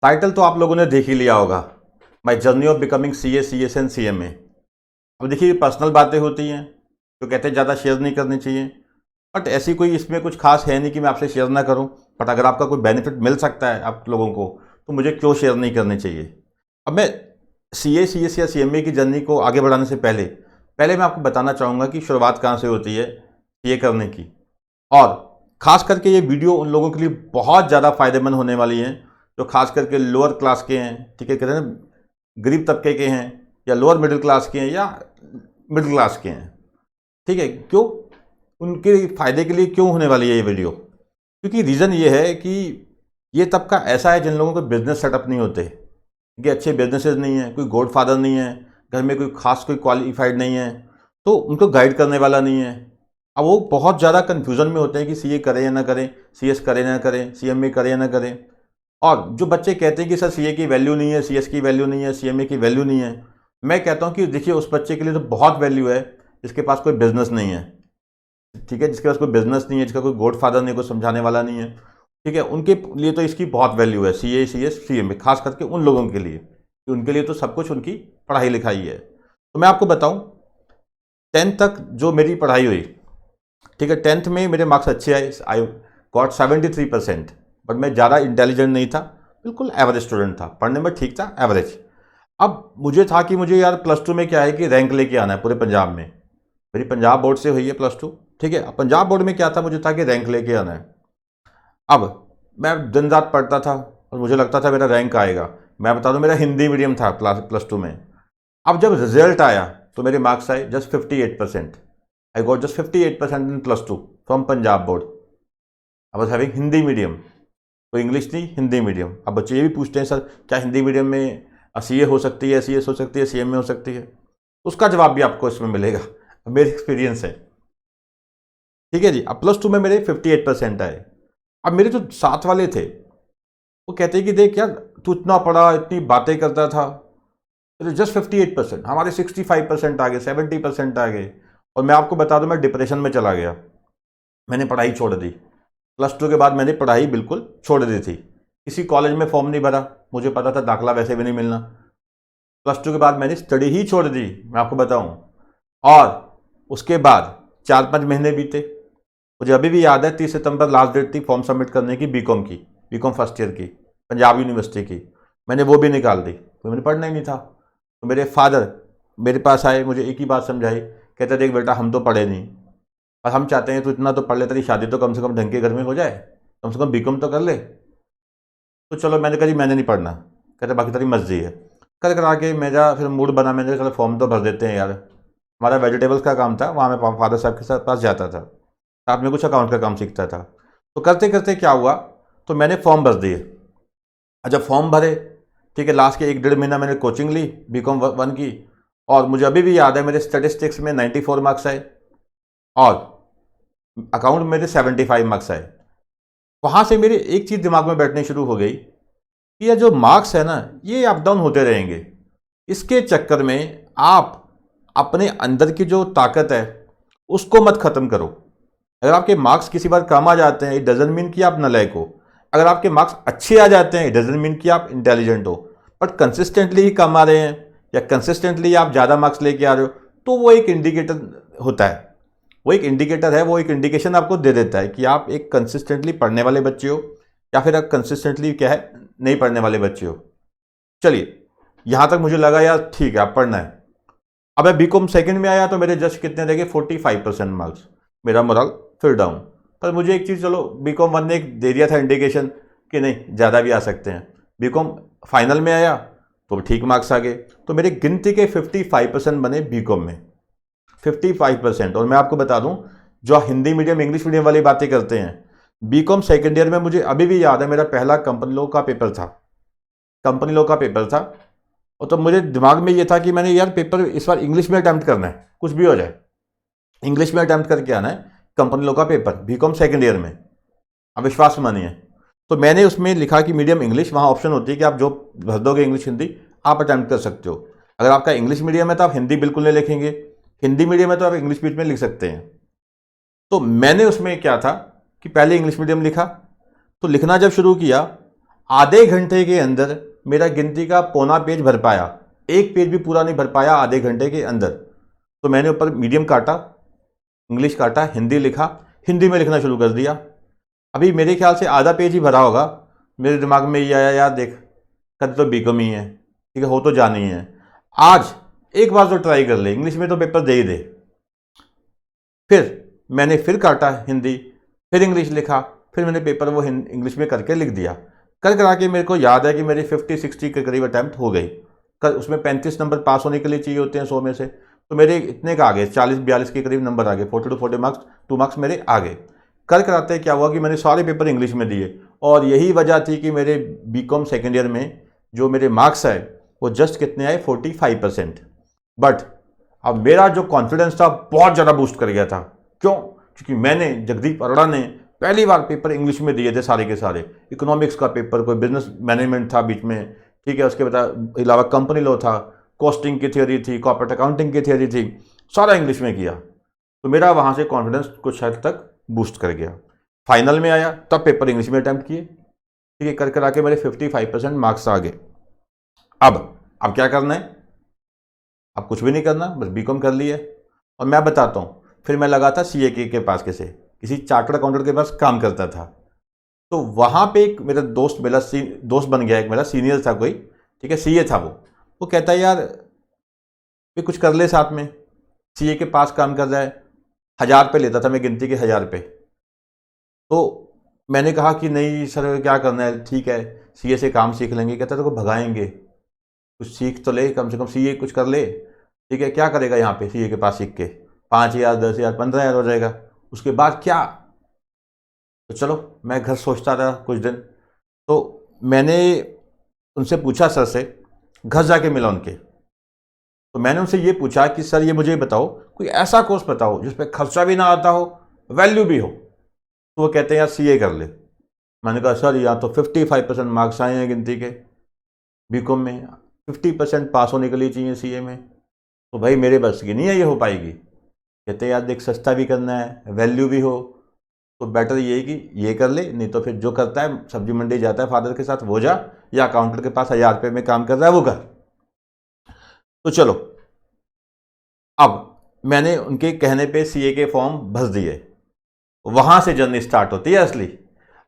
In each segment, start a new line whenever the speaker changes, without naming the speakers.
Title तो आप लोगों ने देख ही लिया होगा, my journey of becoming CA CS and CMA। अब देखिए पर्सनल बातें होती हैं तो कहते हैं ज़्यादा शेयर नहीं करनी चाहिए, बट ऐसी कोई इसमें कुछ खास है नहीं कि मैं आपसे शेयर ना करूं। बट अगर आपका कोई बेनिफिट मिल सकता है आप लोगों को तो मुझे क्यों शेयर नहीं करनी चाहिए। अब मैं CA CS या CMA की जर्नी को आगे बढ़ाने से पहले पहले मैं आपको बताना चाहूँगा कि शुरुआत कहाँ से होती है CA करने की। और ख़ास करके ये वीडियो उन लोगों के लिए बहुत ज़्यादा फ़ायदेमंद होने वाली है जो खास करके लोअर क्लास के हैं, ठीक है, कहते हैं ना गरीब तबके के हैं, या लोअर मिडिल क्लास के हैं, या मिडिल क्लास के हैं, ठीक है। क्यों उनके फ़ायदे के लिए क्यों होने वाली है ये वीडियो? क्योंकि रीज़न ये है कि ये तबका ऐसा है जिन लोगों को बिज़नेस सेटअप नहीं होते, कि अच्छे बिजनेसेस नहीं है, कोई गॉड फादर नहीं है, घर में कोई खास कोई क्वालिफाइड नहीं है, तो उनको गाइड करने वाला नहीं है। अब वो बहुत ज़्यादा कन्फ्यूज़न में होते हैं कि CA करें या ना करें, CS करें या ना करें, CMA करें या ना करें। और जो बच्चे कहते हैं कि सर CA की वैल्यू नहीं है, CS की वैल्यू नहीं है, CMA की वैल्यू नहीं है, मैं कहता हूँ कि देखिए उस बच्चे के लिए तो बहुत वैल्यू है जिसके पास कोई बिजनेस नहीं है, ठीक है, जिसके पास कोई बिजनेस नहीं है, जिसका कोई गॉड फादर नहीं, कोई समझाने वाला नहीं है, ठीक है, उनके लिए तो इसकी बहुत वैल्यू है CA CS CMA, खास करके उन लोगों के लिए कि उनके लिए तो सब कुछ उनकी पढ़ाई लिखाई है। तो मैं आपको बताऊं 10th तक जो मेरी पढ़ाई हुई, ठीक है, 10th में मेरे मार्क्स अच्छे आए, आई गॉट 73%। बट मैं ज़्यादा इंटेलिजेंट नहीं था, बिल्कुल एवरेज स्टूडेंट था, पढ़ने में ठीक था, एवरेज। अब मुझे था कि मुझे यार +2 में क्या है कि रैंक लेके आना है पूरे पंजाब में। मेरी पंजाब बोर्ड से हुई है +2, ठीक है। अब पंजाब बोर्ड में क्या था, मुझे था कि रैंक लेके आना है। अब मैं दिन रात पढ़ता था और मुझे लगता था मेरा रैंक आएगा। मैं बता दूं मेरा हिंदी मीडियम था +2 में। अब जब रिजल्ट आया तो मेरे मार्क्स आए just 58%। I got just 58% in +2 from Punjab board. I was having Hindi medium, तो इंग्लिश नहीं हिंदी मीडियम। अब बच्चे ये भी पूछते हैं सर क्या हिंदी मीडियम में CA हो सकती है, CS हो सकती है, CMA हो सकती है? उसका जवाब भी आपको इसमें मिलेगा, मेरी एक्सपीरियंस है, ठीक है जी। अब +2 में मेरे 58% आए। अब मेरे जो साथ वाले थे वो कहते हैं कि देख यार तू इतना पढ़ा, इतनी बातें करता था, तो जस्ट 58%, हमारे 65% आ गए, 70% आ गए। और मैं आपको बता दूं मैं डिप्रेशन में चला गया, मैंने पढ़ाई छोड़ दी। +2 के बाद मैंने पढ़ाई बिल्कुल छोड़ दी थी, किसी कॉलेज में फॉर्म नहीं भरा, मुझे पता था दाखला वैसे भी नहीं मिलना। +2 के बाद मैंने स्टडी ही छोड़ दी, मैं आपको बताऊं। और उसके बाद 4-5 महीने बीते, मुझे अभी भी याद है 30 सितंबर लास्ट डेट थी फॉर्म सबमिट करने की, बीकॉम फर्स्ट ईयर की, पंजाब यूनिवर्सिटी की। मैंने वो भी निकाल दी, तो मैंने पढ़ना ही नहीं था। तो मेरे फादर मेरे पास आए, मुझे एक ही बात समझाई, कहते देख बेटा हम तो पढ़े नहीं, और हम चाहते हैं तो इतना तो पढ़ ले, तेरी शादी तो कम से कम ढंग के घर में हो जाए, कम से कम बीकॉम तो कर ले। तो चलो मैंने कहा जी मैंने नहीं पढ़ना, कहते बाकी तेरी मर्जी है। कर करा के मेरा फिर मूड बना, मैंने कहा फॉर्म तो भर देते हैं यार। हमारा वेजिटेबल्स का काम था, वहाँ मैं फादर साहब के साथ पास जाता था, साथ में कुछ अकाउंट का काम सीखता था। तो करते करते क्या हुआ, तो मैंने फॉर्म भर दिए। जब फॉर्म भरे, ठीक है, लास्ट के 1-1.5 महीना मैंने कोचिंग ली बीकॉम 1 की, और मुझे अभी भी याद है मेरे स्टैटिस्टिक्स में 94 मार्क्स आए और अकाउंट में मेरे 75 मार्क्स आए। वहाँ से मेरे एक चीज़ दिमाग में बैठनी शुरू हो गई कि ये जो मार्क्स है ना ये अप डाउन होते रहेंगे, इसके चक्कर में आप अपने अंदर की जो ताकत है उसको मत ख़त्म करो। अगर आपके मार्क्स किसी बार कम आ जाते हैं इट डजेंट मीन कि आप नालायक हो, अगर आपके मार्क्स अच्छे आ जाते हैं इट डजेंट मीन कि आप इंटेलिजेंट हो। बट कंसिस्टेंटली ही कम आ रहे हैं या कंसिस्टेंटली आप ज़्यादा मार्क्स लेके आ रहे हो, तो वो एक इंडिकेटर होता है, वो एक इंडिकेटर है, वो एक इंडिकेशन आपको दे देता है कि आप एक कंसिस्टेंटली पढ़ने वाले बच्चे हो या फिर आप कंसिस्टेंटली क्या है नहीं पढ़ने वाले बच्चे हो। चलिए यहाँ तक मुझे लगा यार ठीक है आप पढ़ना है। अब मैं बीकॉम सेकंड में आया तो मेरे जस्ट कितने रह गए 45% मार्क्स, मेरा मोरल फिर डाउन। पर मुझे एक चीज़, चलो बीकॉम 1 ने एक दे दिया था इंडिकेशन कि नहीं ज़्यादा भी आ सकते हैं। बीकॉम फाइनल में आया तो ठीक मार्क्स आ गए, तो मेरे गिनती के 55% बने बीकॉम में, 55%। और मैं आपको बता दूं जो हिंदी मीडियम इंग्लिश मीडियम वाली बातें करते हैं, बीकॉम सेकेंड ईयर में मुझे अभी भी याद है मेरा पहला कंपनी लॉ का पेपर था, कंपनी लॉ का पेपर था। और तो मुझे दिमाग में ये था कि मैंने यार पेपर इस बार इंग्लिश में अटैम्प्ट करना है, कुछ भी हो जाए इंग्लिश में अटैम्प्ट करके आना है कंपनी लॉ का पेपर बीकॉम सेकेंड ईयर में। अब विश्वास मानिए, तो मैंने उसमें लिखा कि मीडियम इंग्लिश, वहाँ ऑप्शन होती है कि आप जो भर दोगे इंग्लिश हिंदी आप अटैम्प्ट कर सकते हो। अगर आपका इंग्लिश मीडियम है तो आप हिंदी बिल्कुल नहीं लिखेंगे, हिंदी मीडियम है तो आप इंग्लिश बीच में लिख सकते हैं। तो मैंने उसमें क्या था कि पहले इंग्लिश मीडियम लिखा, तो लिखना जब शुरू किया आधे घंटे के अंदर मेरा गिनती का पौना पेज भर पाया, एक पेज भी पूरा नहीं भर पाया आधे घंटे के अंदर। तो मैंने ऊपर मीडियम काटा, इंग्लिश काटा, हिंदी लिखा, हिंदी में लिखना शुरू कर दिया। अभी मेरे ख्याल से आधा पेज ही भरा होगा। मेरे दिमाग में ये आया, यार देख कर तो बीकॉम ही है, ठीक है, हो तो जानी है, आज एक बार तो ट्राई कर ले, इंग्लिश में तो पेपर दे ही दे। फिर मैंने फिर काटा हिंदी, फिर इंग्लिश लिखा, फिर मैंने पेपर वो इंग्लिश में करके लिख दिया। कर करा के मेरे को याद है कि मेरी 50-60 के करीब अटैम्प्ट हो गई। उसमें 35 नंबर पास होने के लिए चाहिए होते हैं 100 में से, तो मेरे इतने का आ गए, 40-42 के करीब नंबर आ गए, 40 to 40 मार्क्स, 2 मार्क्स मेरे आ गए। कर कराते क्या हुआ कि मैंने सारे पेपर इंग्लिश में दिए, और यही वजह थी कि मेरे बीकॉम सेकेंड ईयर में जो मेरे मार्क्स आए वो जस्ट कितने आए, 45%। बट अब मेरा जो कॉन्फिडेंस था बहुत ज़्यादा बूस्ट कर गया था। क्यों? क्योंकि मैंने, जगदीप अरोड़ा ने पहली बार पेपर इंग्लिश में दिए थे सारे के सारे। इकोनॉमिक्स का पेपर, कोई बिजनेस मैनेजमेंट था बीच में, ठीक है, उसके बाद अलावा कंपनी लॉ था, कॉस्टिंग की थियोरी थी, कॉर्पोरेट अकाउंटिंग की थियोरी थी, सारा इंग्लिश में किया। तो मेरा वहाँ से कॉन्फिडेंस कुछ हद तक बूस्ट कर गया। फाइनल में आया तब पेपर इंग्लिश में अटैम्प्ट किए, ठीक है, कर आके मेरे 55% मार्क्स आ गए। अब क्या करना है? अब कुछ भी नहीं करना, बस बीकॉम कर लिया। और मैं बताता हूँ, फिर मैं लगा था सीए के पास, किसी चार्टर्ड अकाउंटेंट के पास काम करता था। तो वहाँ पे एक मेरा दोस्त दोस्त बन गया, एक मेरा सीनियर था कोई, ठीक है, सीए था वो कहता है यार ये कुछ कर ले साथ में, सीए के पास काम कर रहा है, 1000 रुपये लेता था मैं गिनती के 1000 रुपये। तो मैंने कहा कि नहीं सर क्या करना है, ठीक है सीए से काम सीख लेंगे। कहता तेरे को भगाएंगे, कुछ सीख तो ले, कम से कम सीए कुछ कर ले, ठीक है, क्या करेगा यहाँ पे सीए के पास सीख के, 5000, 10,000, 15,000 हो जाएगा, उसके बाद क्या? तो चलो मैं घर सोचता रहा कुछ दिन। तो मैंने उनसे पूछा, सर से घर जाके मिला उनके, तो मैंने उनसे ये पूछा कि सर ये मुझे बताओ कोई ऐसा कोर्स बताओ जिस पे खर्चा भी ना आता हो, वैल्यू भी हो। तो वो कहते हैं यार सीए कर ले। मैंने कहा सर यहाँ तो 55% मार्क्स आए हैं गिनती के, बीकॉम में 50% पास होने के लिए चाहिए सीए में, तो भाई मेरे बस की नहीं है, ये हो पाएगी। कहते यार देख सस्ता भी करना है, वैल्यू भी हो, तो बेटर ये है कि ये कर ले, नहीं तो फिर जो करता है सब्जी मंडी जाता है फादर के साथ वो जा, या अकाउंटेंट के पास 1000 रुपये में काम कर रहा है वो कर। तो चलो, अब मैंने उनके कहने पे सीए के फॉर्म भर दिए, वहाँ से जर्नी स्टार्ट होती है असली।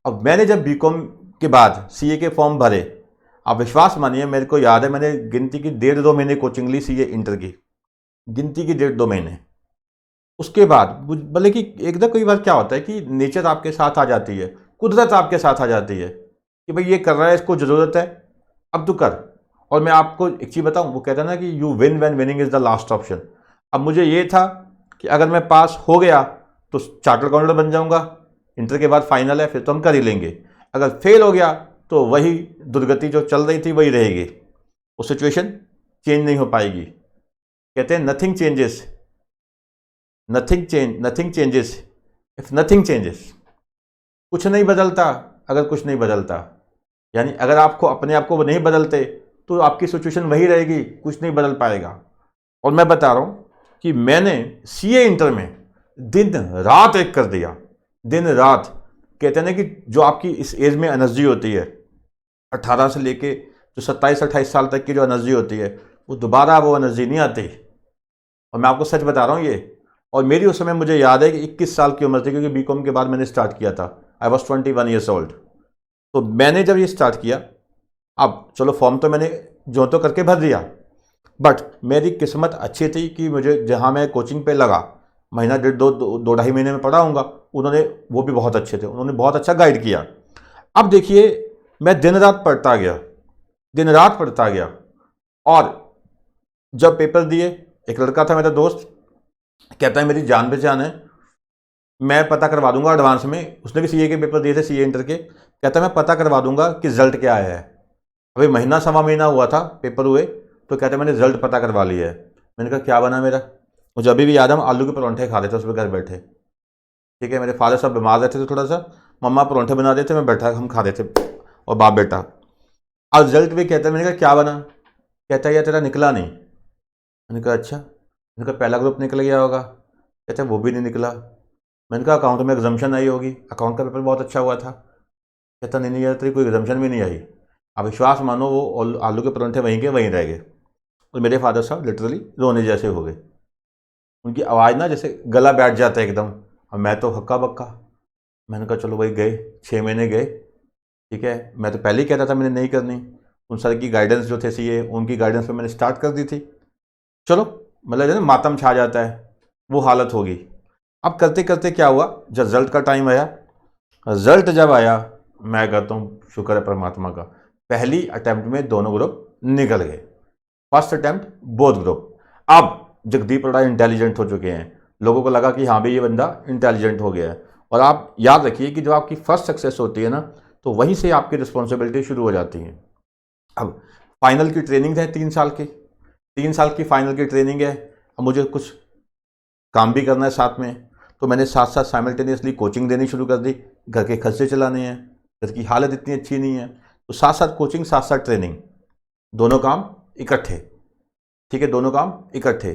अब मैंने जब बीकॉम के बाद सीए के फॉर्म भरे, आप विश्वास मानिए मेरे को याद है मैंने गिनती की 1.5-2 महीने कोचिंग ली सीए इंटर की, गिनती की 1.5-2 महीने। उसके बाद भले कि एकदम कई बार क्या होता है कि नेचर आपके साथ आ जाती है, कुदरत आपके साथ आ जाती है कि भाई ये कर रहा है, इसको ज़रूरत है, अब तू कर। और मैं आपको एक चीज़ बताऊं, वो कहता है ना कि you win when winning is the last option. अब मुझे ये था कि अगर मैं पास हो गया तो चार्टर्ड अकाउंटेंट बन जाऊंगा, इंटर के बाद फाइनल है, फिर तो हम कर ही लेंगे। अगर फेल हो गया तो वही दुर्गति जो चल रही थी वही रहेगी, वो सिचुएशन चेंज नहीं हो पाएगी। कहते हैं nothing changes if nothing changes. कुछ नहीं बदलता अगर कुछ नहीं बदलता, यानी अगर आपको अपने आप को नहीं बदलते तो आपकी सिचुएशन वही रहेगी, कुछ नहीं बदल पाएगा। और मैं बता रहा हूं कि मैंने सीए इंटर में दिन रात एक कर दिया, दिन रात। कहते हैं ना कि जो आपकी इस एज में एनर्जी होती है, 18 से लेके जो 27-28 साल तक की जो एनर्जी होती है, वो दोबारा वो एनर्जी नहीं आती। और मैं आपको सच बता रहा हूँ ये। और मेरी उस समय मुझे याद है कि 21 साल की उम्र थी, क्योंकि बीकॉम के बाद मैंने स्टार्ट किया था। I was 21 years old. तो मैंने जब ये स्टार्ट किया, अब चलो फॉर्म तो मैंने जो तो करके भर दिया, बट मेरी किस्मत अच्छी थी कि मुझे जहाँ मैं कोचिंग पे लगा, महीना 2-2.5 महीने में पढ़ा हूँगा, उन्होंने वो भी बहुत अच्छे थे, उन्होंने बहुत अच्छा गाइड किया। अब देखिए मैं दिन रात पढ़ता गया, दिन रात पढ़ता गया। और जब पेपर दिए, एक लड़का था मेरा दोस्त, कहता है मेरी जान पहचान है, मैं पता करवा दूंगा एडवांस में, उसने भी सीए के पेपर दिए थे, सीए इंटर के। कहता है मैं पता करवा दूंगा कि रिजल्ट क्या आया है। अभी महीना सवा महीना हुआ था पेपर हुए, तो कहते मैंने रिजल्ट पता करवा लिया है। मैंने कहा क्या बना मेरा? मुझे अभी भी याद है, हम आलू के परांठे खा रहे थे उसमें घर बैठे, ठीक है, मेरे फादर साहब बीमार रहते थे थोड़ा सा, मम्मा परांठे बना देते, मैं बैठा हम खा रहे थे, और बाप बेटा। और रिजल्ट भी कहता है, मैंने कहा क्या बना? कहता है यार तेरा निकला नहीं। मैंने कहा अच्छा। मैंने कहा पहला ग्रुप निकल गया होगा। कहता है वो भी नहीं निकला। मैंने कहा अकाउंट में एग्जाम्शन आई होगी, अकाउंट का पेपर बहुत अच्छा हुआ था। कहता नहीं नहीं यार तेरी कोई एग्जाम्शन भी नहीं आई। आप विश्वास मानो वो आलू के परांठे वहीं के वहीं रह गए। और मेरे फादर साहब लिटरली रोने जैसे हो गए। उनकी आवाज़ ना जैसे गला बैठ जाता है एकदम। और मैं तो हक्का बक्का। मैंने कहा चलो भाई, गए 6 महीने गए, ठीक है। मैं तो पहले ही कहता था मैंने नहीं करनी। उन सर की गाइडेंस जो थे सीए, उनकी गाइडेंस पे मैंने स्टार्ट कर दी थी। चलो, मतलब जो है ना मातम छा जाता है, वो हालत होगी। अब करते करते क्या हुआ, जब रिजल्ट का टाइम आया, रिजल्ट जब आया, मैं कहता हूँ शुक्र है परमात्मा का, पहली अटेम्प्ट में दोनों ग्रुप निकल गए। First attempt both group. अब जगदीप बड़ा इंटेलिजेंट हो चुके हैं, लोगों को लगा कि हाँ भाई ये बंदा इंटेलिजेंट हो गया है। और आप याद रखिए कि जब आपकी फर्स्ट सक्सेस होती है ना, तो वहीं से आपकी रिस्पॉन्सिबिलिटी शुरू हो जाती है। अब फाइनल की ट्रेनिंग है 3 साल की, 3 साल की फाइनल की ट्रेनिंग है। अब मुझे कुछ काम भी करना है साथ में, तो मैंने साथ साथ साइमल्टेनियसली कोचिंग देनी शुरू कर दी। घर के खर्चे चलाने हैं, घर की हालत इतनी अच्छी नहीं है, तो साथ साथ कोचिंग साथ साथ ट्रेनिंग, दोनों काम इकट्ठे, ठीक है, दोनों काम इकट्ठे।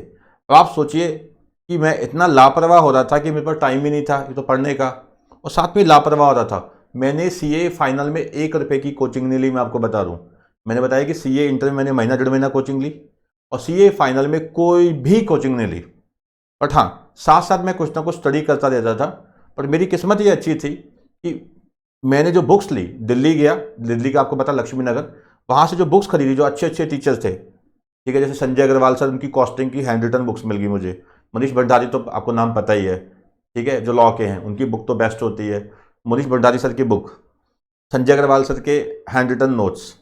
अब आप सोचिए कि मैं इतना लापरवाह हो रहा था कि मेरे पास टाइम ही नहीं था ये तो पढ़ने का, और साथ में लापरवाह हो रहा था। मैंने सीए फाइनल में 1 रुपये की कोचिंग नहीं ली, मैं आपको बता दूं। मैंने बताया कि सीए इंटर में मैंने महीना 1.5 महीना कोचिंग ली, और सीए फाइनल में कोई भी कोचिंग नहीं ली। बट हाँ, साथ साथ मैं कुछ ना कुछ स्टडी करता रहता था। पर मेरी किस्मत ये अच्छी थी कि मैंने जो बुक्स ली, दिल्ली गया, दिल्ली का आपको पता लक्ष्मी नगर, वहाँ से जो बुक्स खरीदी, जो अच्छे अच्छे टीचर्स थे, ठीक है, जैसे संजय अग्रवाल सर, उनकी कॉस्टिंग की हैंड रिटन बुक्स मिल गई मुझे। मनीष भंडारी तो आपको नाम पता ही है, ठीक है, जो लॉ के हैं, उनकी बुक तो बेस्ट होती है। मनीष भंडारी सर की बुक, संजय अग्रवाल सर के हैंड रिटन नोट्स,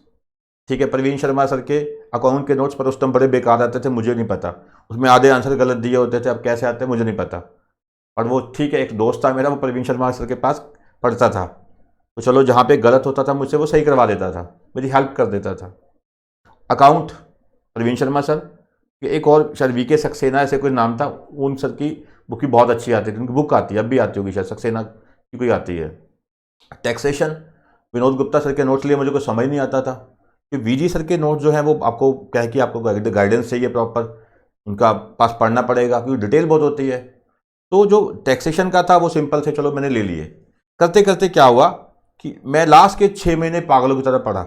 ठीक है, प्रवीण शर्मा सर के अकाउंट के नोट्स पर उस टाइम बड़े बेकार आते थे, मुझे नहीं पता, उसमें आधे आंसर गलत दिए होते थे, अब कैसे आते हैं मुझे नहीं पता। और वो ठीक है, एक दोस्त था मेरा, वो प्रवीण शर्मा सर के पास पढ़ता था, तो चलो जहाँ पे गलत होता था मुझसे वो सही करवा देता था, मेरी हेल्प कर देता था। अकाउंट प्रवीण शर्मा सर, एक और शायद वीके सक्सेना ऐसे कोई नाम था, उन सर की बुक भी बहुत अच्छी आती थी, उनकी बुक आती है, अब भी आती होगी शायद, सक्सेना की कोई आती है। टैक्सेशन, विनोद गुप्ता सर के नोट्स लिए मुझे कोई समझ नहीं आता था कि वीजी सर के नोट्स जो हैं वो आपको कह कि आपको गाइडेंस चाहिए प्रॉपर, उनका पास पढ़ना पड़ेगा क्योंकि डिटेल बहुत होती है। तो जो टैक्सेशन का था वो सिंपल थे, चलो मैंने ले लिए। करते करते क्या हुआ कि मैं लास्ट के 6 महीने पागलों की तरह पढ़ा।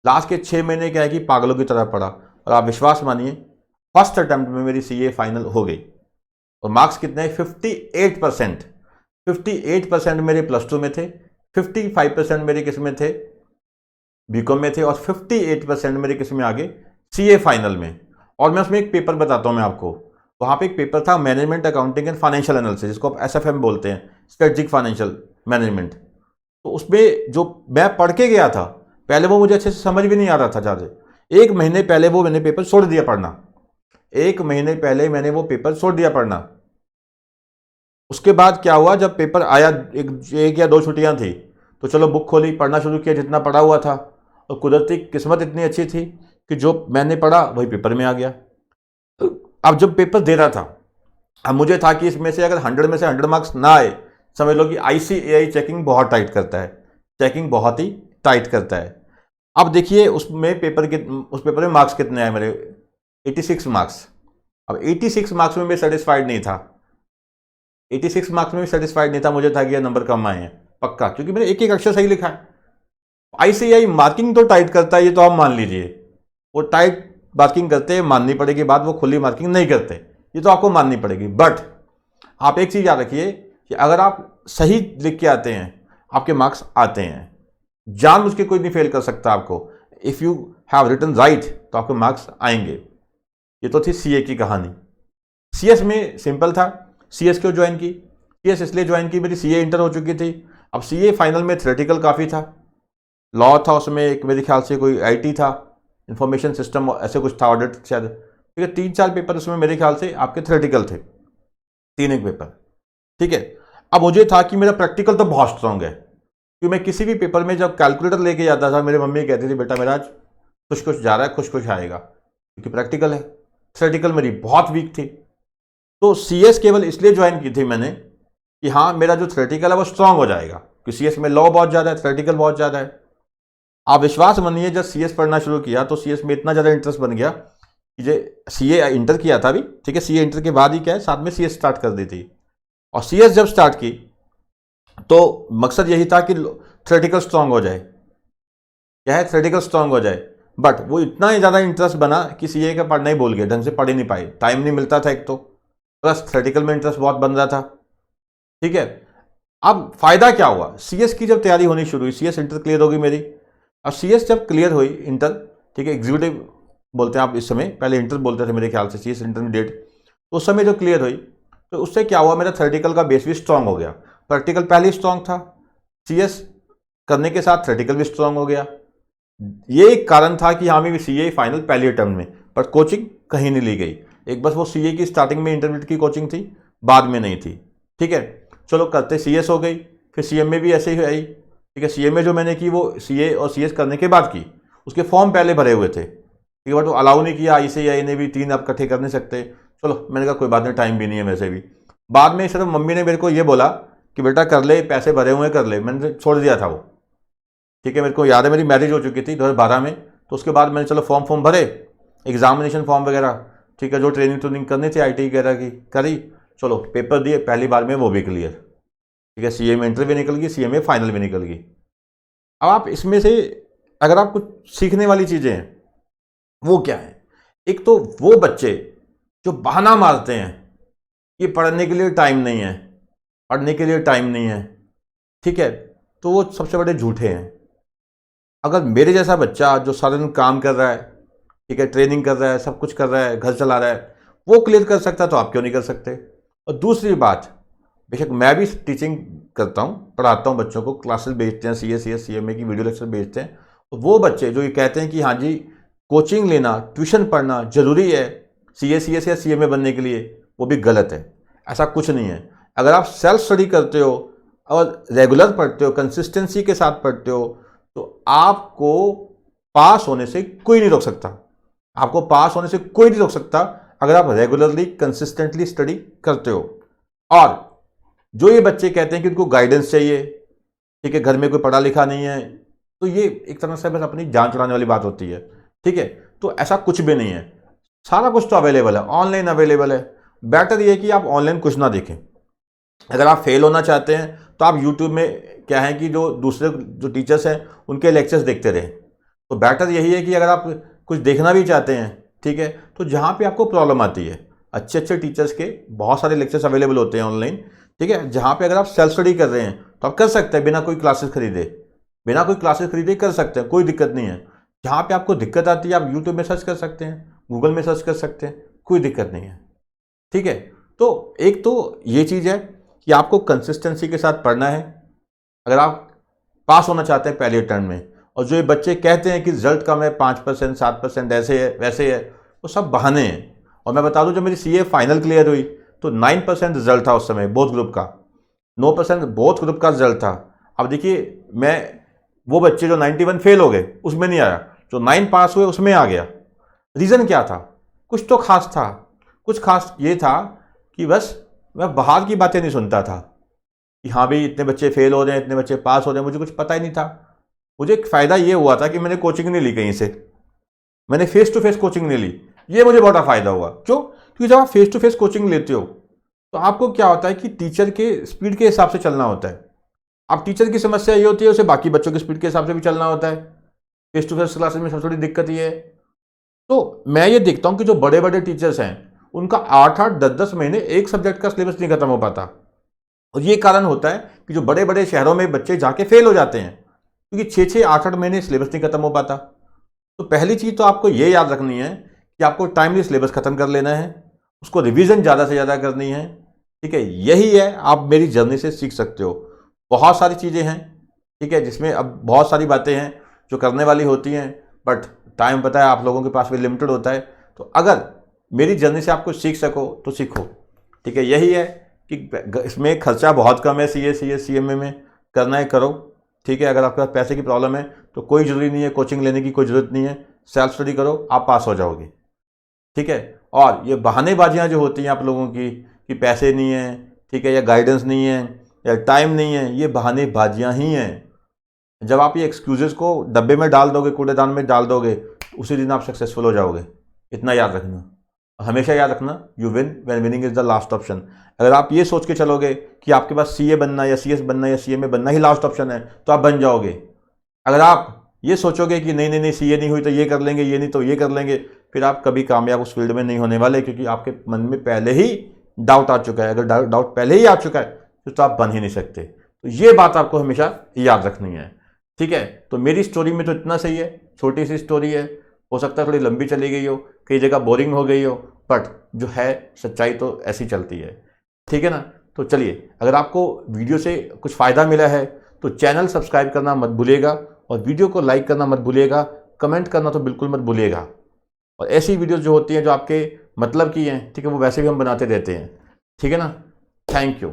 लास्ट के 6 महीने क्या है कि पागलों की तरह पढ़ा, और आप विश्वास मानिए फर्स्ट अटेम्प्ट में मेरी सीए फाइनल हो गई। और मार्क्स कितने, 58%। 58% मेरे +2 में थे, 55% मेरे किस में थे, बीकॉम में थे, और 58% मेरे किस में आगे, सीए फाइनल में। और मैं उसमें एक पेपर बताता हूँ मैं आपको, वहाँ पे एक पेपर था management accounting and financial analysis, जिसको आप एसएफएम बोलते हैं, स्ट्रेटेजिक फाइनेंशियल मैनेजमेंट। तो उसमें जो मैं पढ़ के गया था, पहले वो मुझे अच्छे से समझ भी नहीं आ रहा था ज़्यादा। 1 महीने पहले वो मैंने पेपर छोड़ दिया पढ़ना, 1 महीने पहले मैंने वो पेपर छोड़ दिया पढ़ना। उसके बाद क्या हुआ, जब पेपर आया, एक या 2 छुट्टियां थी, तो चलो बुक खोली, पढ़ना शुरू किया जितना पढ़ा हुआ था। और कुदरती किस्मत इतनी अच्छी थी कि जो मैंने पढ़ा वही पेपर में आ गया। अब जब पेपर दे रहा था, अब मुझे था कि इसमें से अगर 100 में से 100 मार्क्स ना आए, समझ लो कि आईसीएआई चेकिंग बहुत टाइट करता है, चेकिंग बहुत ही टाइट करता है। अब देखिए उसमें उस पेपर में मार्क्स कितने आए मेरे, 86 मार्क्स। अब 86 मार्क्स में मैं सेटिस्फाइड नहीं था, 86 मार्क्स में भी सेटिस्फाइड नहीं था, मुझे था कि ये नंबर कम आए हैं पक्का, क्योंकि मैंने एक एक अक्षर सही लिखा है। आईसीआई मार्किंग तो टाइट करता है, ये तो आप मान लीजिए, वो टाइट मार्किंग करते हैं, माननी पड़ेगी बात, वो खुली मार्किंग नहीं करते, ये तो आपको माननी पड़ेगी। बट आप एक चीज़ याद रखिए कि अगर आप सही लिख के आते हैं, आपके मार्क्स आते हैं, जानबूझ के कोई नहीं फेल कर सकता आपको। If you have written right तो आपके मार्क्स आएंगे। ये तो थी सीए की कहानी। सीएस में सिंपल था। सीएस क्यों ज्वाइन की, सीएस इसलिए ज्वाइन की, मेरी सीए इंटर हो चुकी थी। अब सीए फाइनल में थ्योरेटिकल काफ़ी था, लॉ था, उसमें एक मेरे ख्याल से कोई आईटी था, इंफॉर्मेशन सिस्टम ऐसे कुछ था, ऑडिट शायद, ठीक है, 3-4 पेपर उसमें मेरे ख्याल से आपके थ्योरेटिकल थे, 3 एक पेपर, ठीक है। अब मुझे था कि मेरा प्रैक्टिकल तो बहुत स्ट्रांग है, क्योंकि मैं किसी भी पेपर में जब कैलकुलेटर लेके जाता था, मेरी मम्मी कहती थी बेटा मेरा आज खुश खुश जा रहा है, खुश खुश आएगा, क्योंकि प्रैक्टिकल है। थ्योरेटिकल मेरी बहुत वीक थी। तो सीएस केवल इसलिए ज्वाइन की थी मैंने कि हाँ मेरा जो थ्योरेटिकल है वो स्ट्रांग हो जाएगा, क्योंकि सीएस में लॉ बहुत ज़्यादा है, थ्योरेटिकल बहुत ज़्यादा है। आप विश्वास मानिए जब सीएस पढ़ना शुरू किया तो सीएस में इतना ज़्यादा इंटरेस्ट बन गया कि जो सीए इंटर किया था अभी, ठीक है, सीए इंटर के बाद ही क्या है साथ में सीएस स्टार्ट कर दी थी। और सीएस जब स्टार्ट की तो मकसद यही था कि थ्योरेटिकल स्ट्रांग हो जाए, क्या है, थ्योरेटिकल स्ट्रांग हो जाए, बट वो इतना ही ज़्यादा इंटरेस्ट बना कि सीए का पढ़ना ही भूल गए, ढंग से पढ़ ही नहीं पाए, टाइम नहीं मिलता था एक तो, प्लस थ्योरेटिकल में इंटरेस्ट बहुत बन रहा था। ठीक है, अब फायदा क्या हुआ, सीएस की जब तैयारी होनी शुरू हुई, सीएस इंटर क्लियर होगी मेरी। अब सीएस जब क्लियर हुई इंटर, ठीक है, एग्जीक्यूटिव बोलते हैं आप इस समय, पहले इंटर बोलते थे मेरे ख्याल से, सीएस इंटरमीडिएट, तो उस समय जो क्लियर हुई तो उससे क्या हुआ, मेरा थ्योरेटिकल का बेस भी स्ट्रांग हो गया। प्रैक्टिकल पहले ही स्ट्रांग था, सीएस करने के साथ थ्योरेटिकल भी स्ट्रांग हो गया। ये एक कारण था कि हाँ भी सीए फाइनल पहले अटेम्प्ट में, पर कोचिंग कहीं नहीं ली गई। एक बस वो सीए की स्टार्टिंग में इंटरमीडिएट की कोचिंग थी, बाद में नहीं थी। ठीक है, चलो करते सीएस हो गई, फिर सीएमए भी ऐसे ही आई। ठीक है, सीएमए जो मैंने की वो सीए और सीएस करने के बाद की, उसके फॉर्म पहले भरे हुए थे, ठीक है, बट वो अलाउ नहीं किया आईसीएआई ने भी, 3 आप इकट्ठे कर नहीं सकते। चलो मैंने कहा कोई बात नहीं, टाइम भी नहीं है वैसे भी। बाद में सिर्फ मम्मी ने मेरे को ये बोला कि बेटा कर ले, पैसे भरे हुए कर ले, मैंने छोड़ दिया था वो। ठीक है, मेरे को याद है मेरी मैरिज हो चुकी थी 2012 में, तो उसके बाद मैंने चलो फॉर्म भरे, एग्जामिनेशन फॉर्म वगैरह, ठीक है, जो ट्रेनिंग करनी थी आईटी वगैरह की करी, चलो पेपर दिए, पहली बार में वो भी क्लियर। ठीक है, सीए में इंटर भी निकल गई, सीए में फाइनल भी निकल गई। अब आप इसमें से अगर आप कुछ सीखने वाली चीज़ें हैं वो क्या है, एक तो वो बच्चे जो बहाना मारते हैं कि पढ़ने के लिए टाइम नहीं है, पढ़ने के लिए टाइम नहीं है, ठीक है, तो वो सबसे बड़े झूठे हैं। अगर मेरे जैसा बच्चा जो सारा दिन काम कर रहा है, ठीक है, ट्रेनिंग कर रहा है, सब कुछ कर रहा है, घर चला रहा है, वो क्लियर कर सकता तो आप क्यों नहीं कर सकते। और दूसरी बात, बेशक मैं भी टीचिंग करता हूँ, पढ़ाता हूँ बच्चों को, क्लासेस भेजते हैं, सीएस सीएमए की वीडियो लेक्चर भेजते हैं, तो वो बच्चे जो ये कहते हैं कि हाँ जी कोचिंग लेना, ट्यूशन पढ़ना जरूरी है सीएस या सीएमए बनने के लिए, वो भी गलत है। ऐसा कुछ नहीं है। अगर आप सेल्फ स्टडी करते हो और रेगुलर पढ़ते हो, कंसिस्टेंसी के साथ पढ़ते हो, तो आपको पास होने से कोई नहीं रोक सकता। आपको पास होने से कोई नहीं रोक सकता अगर आप रेगुलरली कंसिस्टेंटली स्टडी करते हो। और जो ये बच्चे कहते हैं कि उनको गाइडेंस चाहिए, ठीक है, घर में कोई पढ़ा लिखा नहीं है, तो ये एक तरह से बस अपनी जान छुड़ाने वाली बात होती है। ठीक है, तो ऐसा कुछ भी नहीं है, सारा कुछ तो अवेलेबल है, ऑनलाइन अवेलेबल है। बेटर ये है कि आप ऑनलाइन कुछ ना देखें। अगर आप फेल होना चाहते हैं तो आप यूट्यूब में क्या है कि जो दूसरे जो टीचर्स हैं उनके लेक्चर्स देखते रहें। तो बेटर यही है कि अगर आप कुछ देखना भी चाहते हैं, ठीक है, तो जहाँ पे आपको प्रॉब्लम आती है, अच्छे अच्छे टीचर्स के बहुत सारे लेक्चर्स अवेलेबल होते हैं ऑनलाइन। ठीक है, जहाँ पे अगर आप सेल्फ स्टडी कर रहे हैं तो आप कर सकते हैं, बिना कोई क्लासेस खरीदे, बिना कोई क्लासेस खरीदे कर सकते हैं, कोई दिक्कत नहीं है। जहाँ पे आपको दिक्कत आती है आप यूट्यूब में सर्च कर सकते हैं, गूगल में सर्च कर सकते हैं, कोई दिक्कत नहीं है। ठीक है, तो एक तो ये चीज़ है कि आपको कंसिस्टेंसी के साथ पढ़ना है अगर आप पास होना चाहते हैं पहले टर्म में। और जो ये बच्चे कहते हैं कि रिजल्ट कम है, 5% 7% ऐसे है वैसे है, वो सब बहाने हैं। और मैं बता दूं, जब मेरी सीए फाइनल क्लियर हुई तो 9% रिजल्ट था उस समय बोथ ग्रुप का, 9% बोथ ग्रुप का रिजल्ट था। अब देखिए, मैं वो बच्चे जो 91 फेल हो गए उसमें नहीं आया, जो 9 पास हुए उसमें आ गया। रीज़न क्या था, कुछ तो खास था। कुछ खास ये था कि बस मैं बाहर की बातें नहीं सुनता था कि हाँ भाई इतने बच्चे फेल हो रहे हैं, इतने बच्चे पास हो रहे हैं, मुझे कुछ पता ही नहीं था। मुझे एक फ़ायदा ये हुआ था कि मैंने कोचिंग नहीं ली कहीं से, मैंने फेस टू फेस कोचिंग नहीं ली, ये मुझे बड़ा फ़ायदा हुआ। क्यों? क्योंकि जब आप फेस टू फेस कोचिंग लेते हो तो आपको क्या होता है कि टीचर के स्पीड के हिसाब से चलना होता है। अब टीचर की समस्या ये होती है उसे बाकी बच्चों की स्पीड के हिसाब से भी चलना होता है। फेस टू फेस क्लासेस में सबसे बड़ी दिक्कत ये है। तो मैं ये देखता हूँ कि जो बड़े बड़े टीचर्स हैं उनका 8-8 10-10 महीने एक सब्जेक्ट का सिलेबस नहीं खत्म हो पाता। और ये कारण होता है कि जो बड़े बड़े शहरों में बच्चे जाके फेल हो जाते हैं, क्योंकि 6-6 8-8 महीने सिलेबस नहीं खत्म हो पाता। तो पहली चीज़ तो आपको ये याद रखनी है कि आपको टाइमली सिलेबस खत्म कर लेना है, उसको रिवीजन ज़्यादा से ज़्यादा करनी है। ठीक है, यही है, आप मेरी जर्नी से सीख सकते हो। बहुत सारी चीज़ें हैं, ठीक है, जिसमें अब बहुत सारी बातें हैं जो करने वाली होती हैं, बट टाइम पता है आप लोगों के पास भी लिमिटेड होता है। तो अगर मेरी जर्नी से आप कुछ सीख सको तो सीखो। ठीक है, यही है कि इसमें खर्चा बहुत कम है, सीएमए में करना है करो। ठीक है, अगर आपके पास पैसे की प्रॉब्लम है तो कोई ज़रूरी नहीं है, कोचिंग लेने की कोई ज़रूरत नहीं है, सेल्फ स्टडी करो, आप पास हो जाओगे। ठीक है, और ये बहानेबाजियाँ जो होती हैं आप लोगों की कि पैसे नहीं हैं, ठीक है, या गाइडेंस नहीं है या टाइम नहीं है, ये बहानेबाजियाँ ही हैं। जब आप ये एक्सक्यूजेस को डब्बे में डाल दोगे, कूड़ेदान में डाल दोगे, उसी दिन आप सक्सेसफुल हो जाओगे। इतना याद रखना, हमेशा याद रखना, you win when winning is the last option. अगर आप ये सोच के चलोगे कि आपके पास सीए बनना या सीएस बनना या सीएमए बनना ही लास्ट ऑप्शन है तो आप बन जाओगे। अगर आप ये सोचोगे कि नहीं नहीं नहीं सीए नहीं हुई तो ये कर लेंगे, ये नहीं तो ये कर लेंगे, फिर आप कभी कामयाब उस फील्ड में नहीं होने वाले, क्योंकि आपके मन में पहले ही डाउट आ चुका है। अगर डाउट पहले ही आ चुका है तो आप बन ही नहीं सकते। तो ये बात आपको हमेशा याद रखनी है, ठीक है। तो मेरी स्टोरी में तो इतना सही है, छोटी सी स्टोरी है, हो सकता है थोड़ी लंबी चली गई हो, कई जगह बोरिंग हो गई हो, बट जो है सच्चाई तो ऐसी चलती है, ठीक है ना। तो चलिए, अगर आपको वीडियो से कुछ फ़ायदा मिला है तो चैनल सब्सक्राइब करना मत भूलिएगा, और वीडियो को लाइक करना मत भूलिएगा, कमेंट करना तो बिल्कुल मत भूलिएगा। और ऐसी वीडियोस जो होती हैं जो आपके मतलब की हैं, ठीक है, वो वैसे भी हम बनाते रहते हैं, ठीक है ना। Thank you.